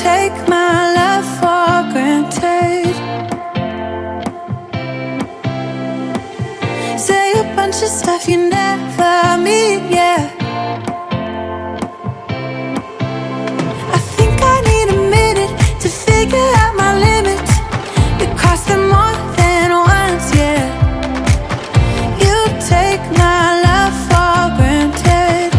take my love for granted. Say a bunch of stuff you never mean, yeah. I think I need a minute to figure out my limits. You cross them more than once, yeah. You take my love for granted.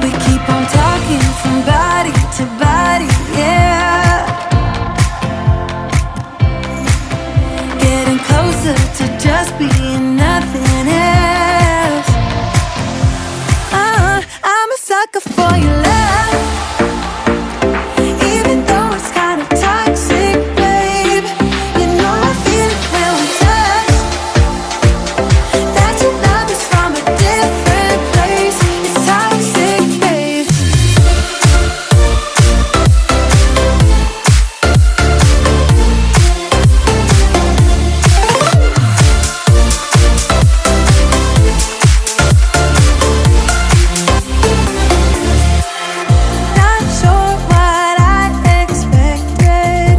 We keep on talking from body to body, yeah. Getting closer to just being nothing else. I'm a sucker for your love, even though it's kind of toxic, babe. You know I feel it when we touch, that your love is from a different place. It's toxic, babe. Not sure what I expected.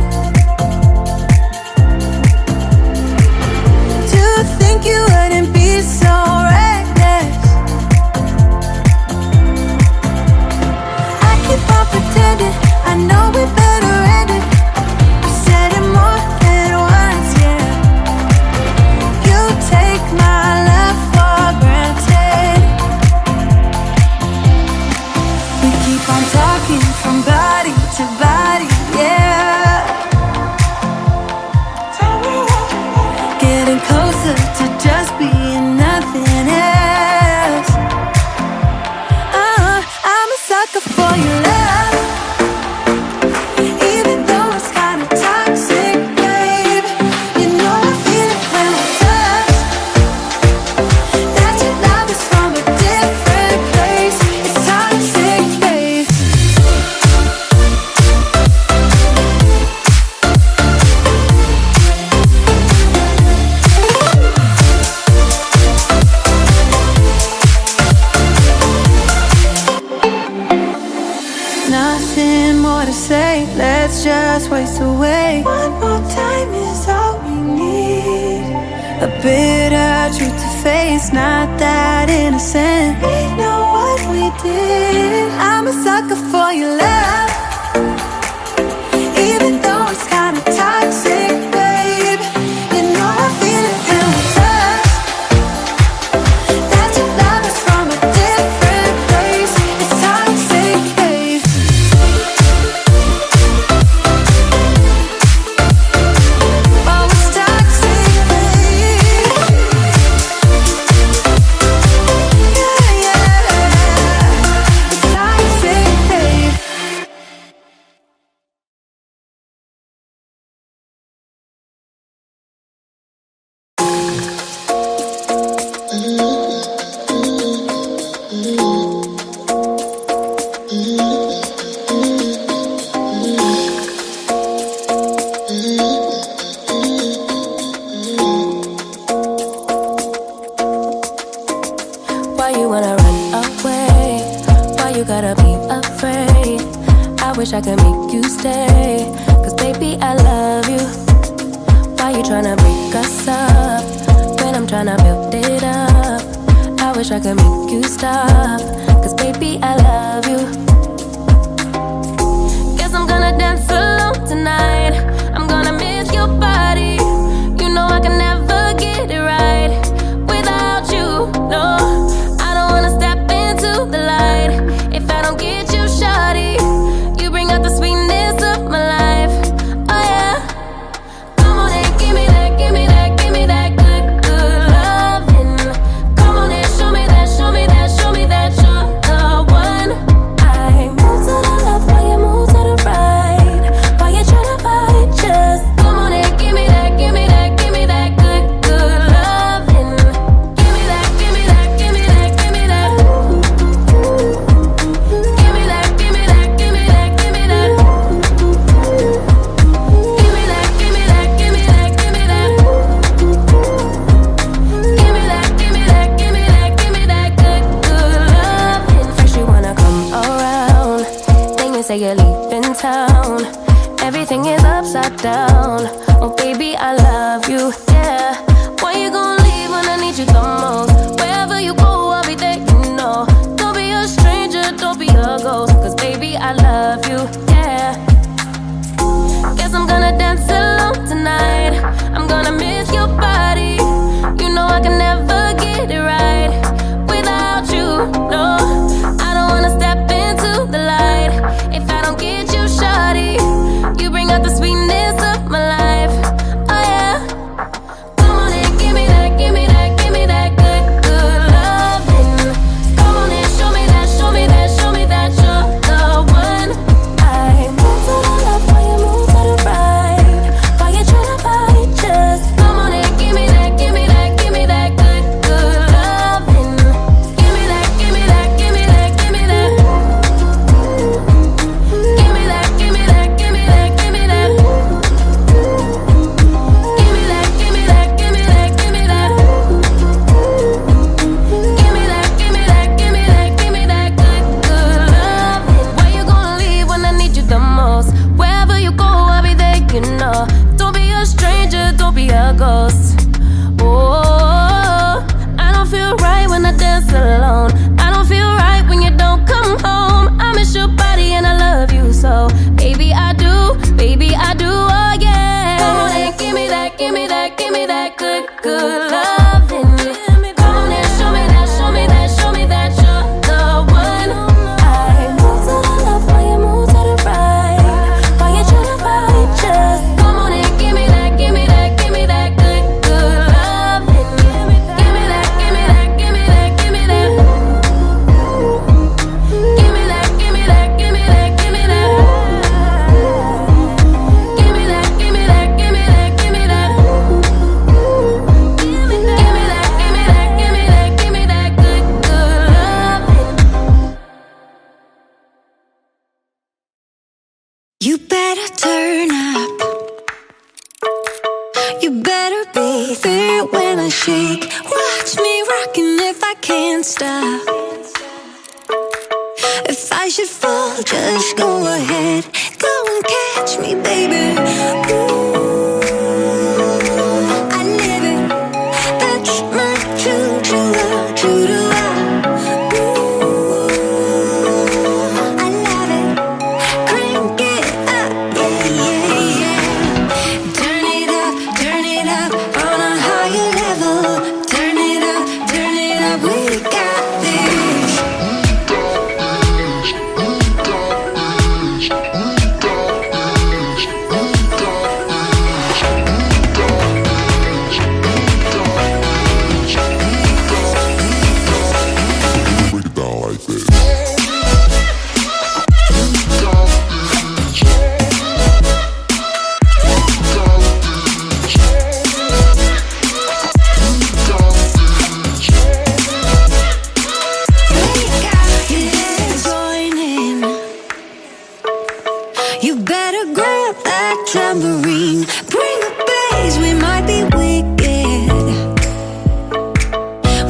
To think you wouldn't be so reckless. I keep on pretending I know we better end it. I said it more than once, yeah. You take my love for granted. We keep on talking from body to body, yeah. Getting closer to just being nothing else. I'm a sucker for your love, even though it's kind of toxic, babe. You know I feel it when we touch, that your love is from a different place. It's toxic, babe. Nothing more to say, let's just waste away. One more time is all we need. A bitter truth to face, not that innocent. We know what we did. I'm a sucker for your love, even though it's kind of toxic, babe. You know I feel it when we touch, that your love is from a different place. It's toxic, babe. Oh, it's toxic, babe. Yeah, yeah. It's toxic, babe. Why you wanna run away? Why you gotta be afraid? I wish I could make you stay, 'cause baby I love you. Why you tryna break us up when I'm tryna build it up? I wish I could make you stop, 'cause baby I love you. Guess I'm gonna dance alone tonight. I'm gonna miss your body. You know I can never get it right without you. No, I don't wanna step into the light if I don't get you, shawty. You bring out the sweetness of my life. Oh yeah. Come on and give me that, give me that, give me that good, good loving. Come on and show me that, show me that, show me that you're the one. I move to the left while you move to the right. Why you tryna fight? a ghost. Oh, I don't feel right when I dance alone. I don't feel right when you don't come home. I miss your body and I love you so. Baby, I do, oh yeah. Come on and give me that, give me that, give me that good, good loving. Come on and show me that, show me that, show me that you're the one. I move to the left while you move to the right. While you tryna fight, just come on and give me that, give me that, give me that good, good loving. Give me that, give me that, give me that, give me that. Give me that, give me that, give me that, give me that. Give me that, give me that, give me that, give me that. Give me that, give me that, give me that, give me that good, good loving. You better turn up. You better be there when I shake. Watch me rockin' if I can't stop. If I should fall, just go ahead. Go and catch me, baby. Ooh, I live it. That's my choo-choo-la. Ooh, I love it. Crank it up, yeah, yeah. Turn it up on a higher level. Turn it up, we got this. Break it down like this. You better grab that tambourine. Bring the bass, we might be wicked.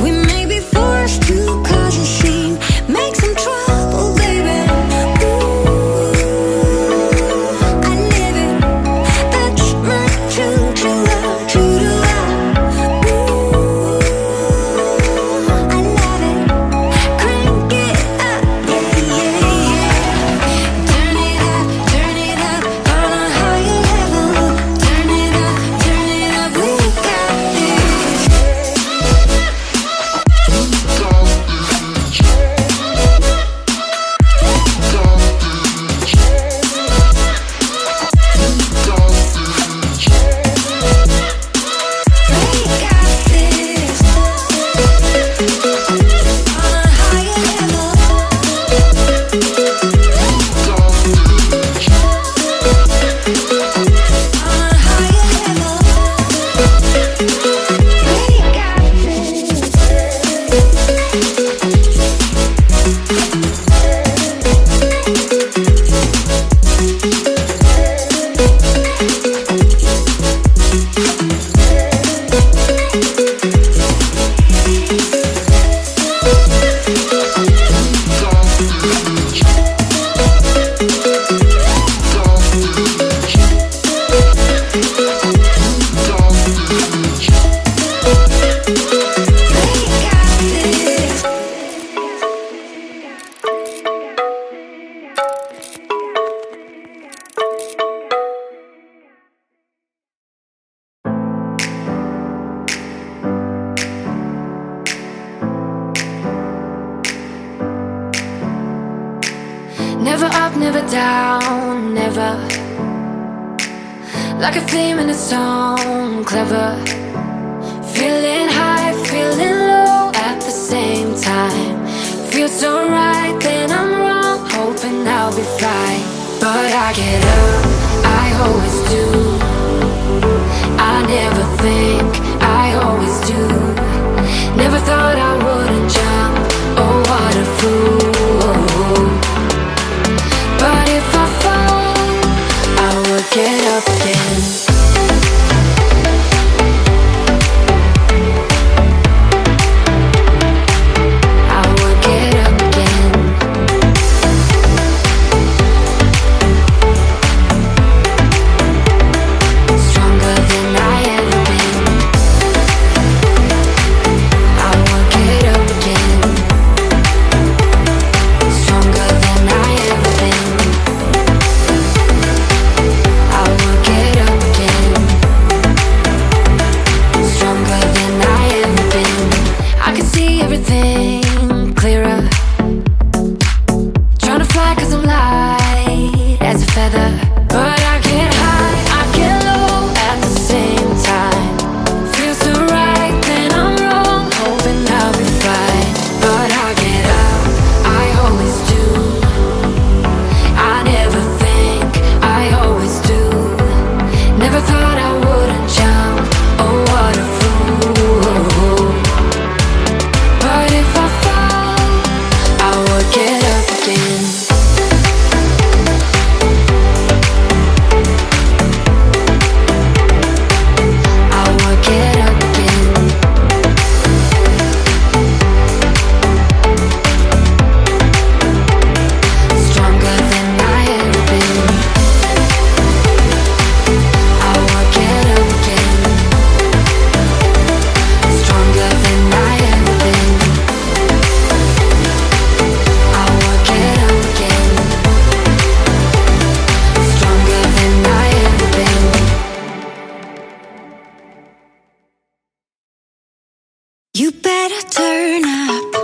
We may be forced to cause a scene. Make some trouble, baby. Ooh, I live it. That's my choo-choo-la. Ooh, I love it. Crank it up, yeah, yeah, yeah. Turn it up on a higher level. Turn it up, we got this. We got this. On a higher level. On a higher level. We got this. Never up, never down, never. Like a theme in a song, clever. Feeling high, feeling low at the same time. Feels so right, then I'm wrong, hoping I'll be fine. But I get up, I always do. I never think, I always do. Never thought I wouldn't jump, oh what a fool. But if I fall, I will get up again. I will get up again. Stronger than I ever been. You better turn up.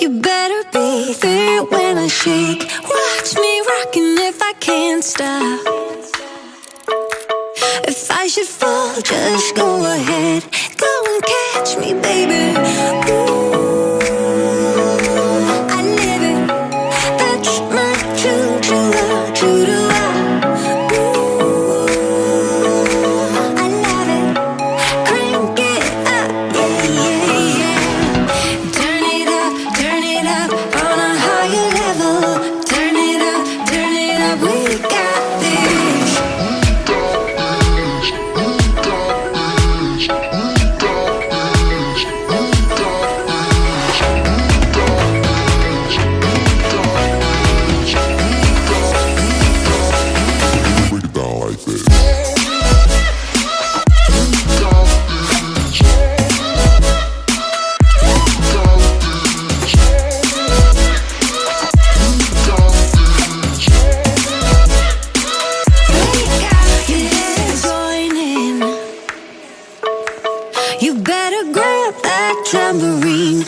You better be there when I shake. Watch me rockin' if I can't stop. If I should fall, just go ahead. Go and catch me, baby. Ooh, I live it. That's my true to love, true to love. Ooh, I love it. Crank it up, yeah, yeah, yeah. Turn it up on a higher level. Turn it up, we got this. Break it down like this. You better grab that tambourine.